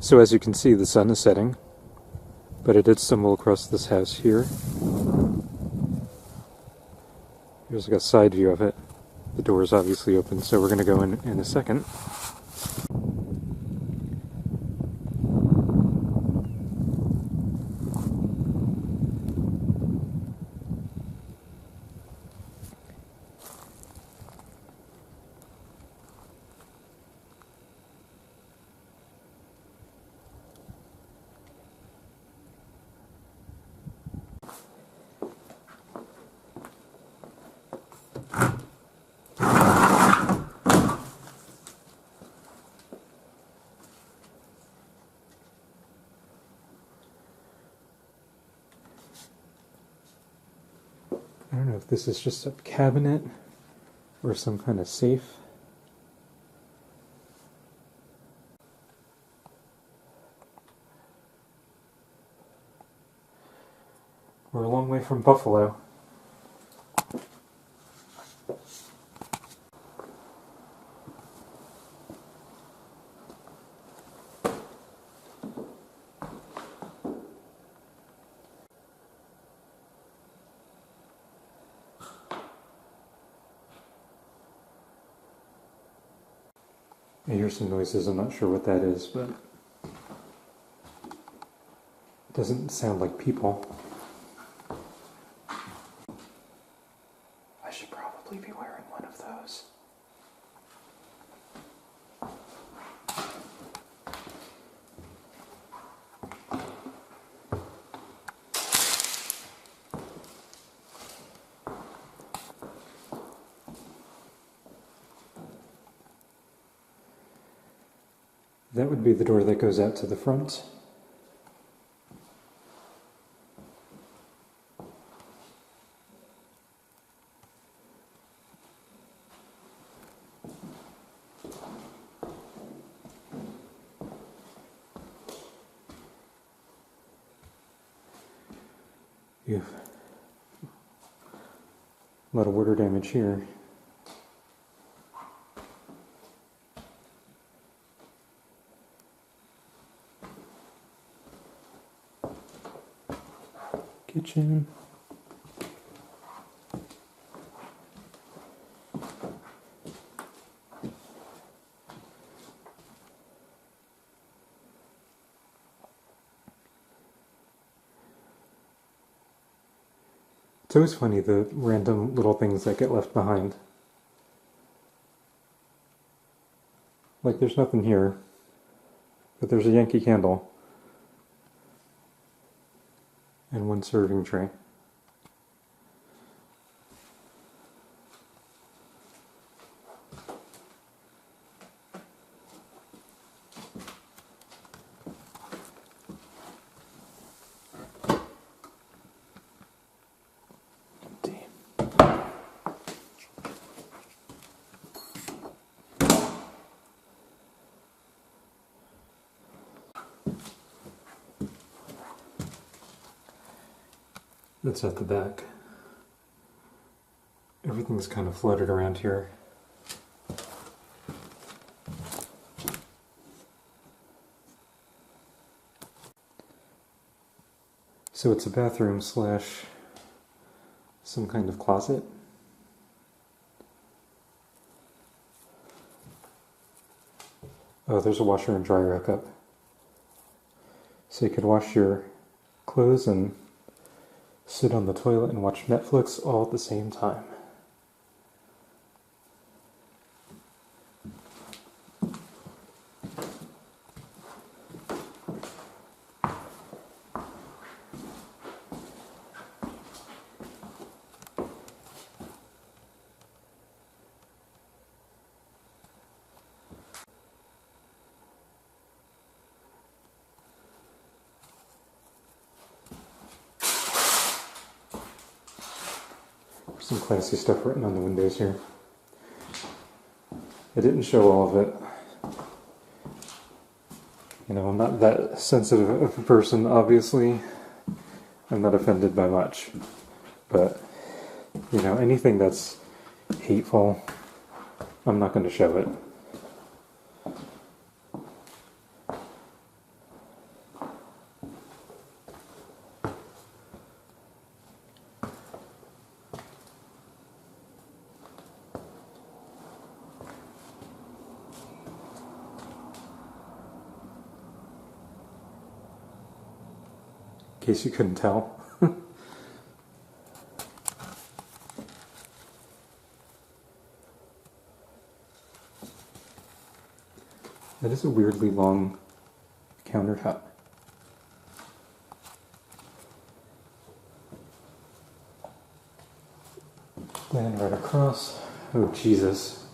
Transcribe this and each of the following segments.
So as you can see, the sun is setting, but I did stumble across this house here. Here's like a side view of it. The door is obviously open, so we're going to go in a second. I don't know if this is just a cabinet or some kind of safe. We're a long way from Buffalo. I hear some noises, I'm not sure what that is, but it doesn't sound like people. I should probably be wearing one of those. That would be the door that goes out to the front. A lot of water damage here. Kitchen. It's always funny, the random little things that get left behind. Like there's nothing here, but there's a Yankee Candle. And one serving tray. Empty. That's at the back. Everything's kind of floated around here. So it's a bathroom slash some kind of closet. Oh, there's a washer and dryer hookup. So you could wash your clothes and sit on the toilet and watch Netflix all at the same time. Some classy stuff written on the windows here. I didn't show all of it. You know, I'm not that sensitive of a person, obviously. I'm not offended by much. But, you know, anything that's hateful, I'm not going to show it. in case you couldn't tell. That is a weirdly long countertop. Then right across. Oh, Jesus.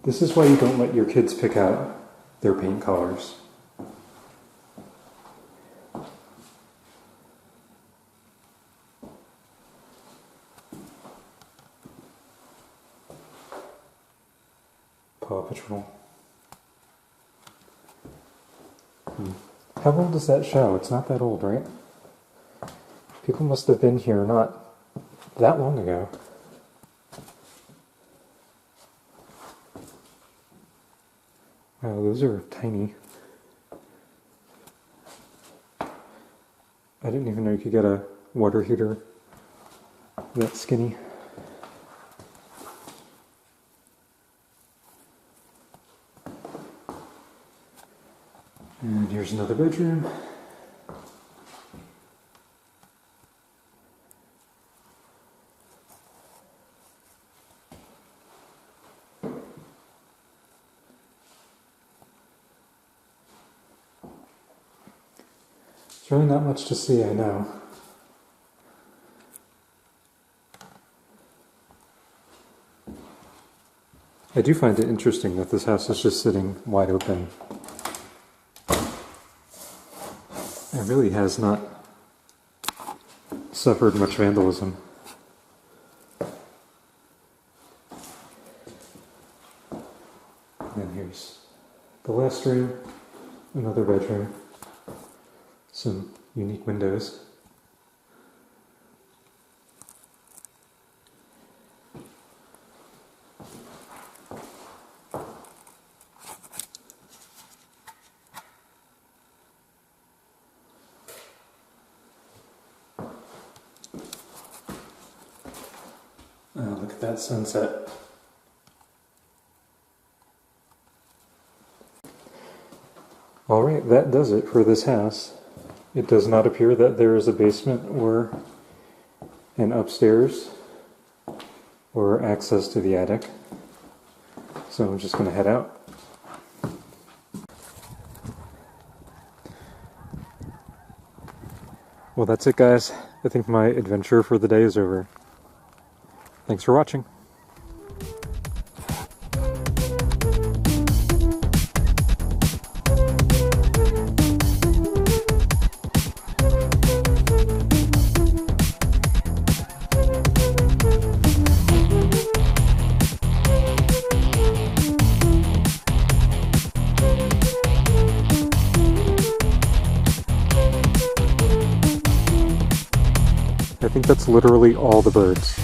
This is why you don't let your kids pick out their paint colors. Paw Patrol. How old is that show? It's not that old, right? People must have been here not that long ago. Wow, those are tiny. I didn't even know you could get a water heater that skinny. And here's another bedroom. There's really not much to see, I know. I do find it interesting that this house is just sitting wide open. It really has not suffered much vandalism. And here's the last room, another bedroom, some unique windows. Look at that sunset. Alright, that does it for this house. It does not appear that there is a basement or an upstairs or access to the attic. So I'm just going to head out. Well, that's it, guys. I think my adventure for the day is over. Thanks for watching. I think that's literally all the birds.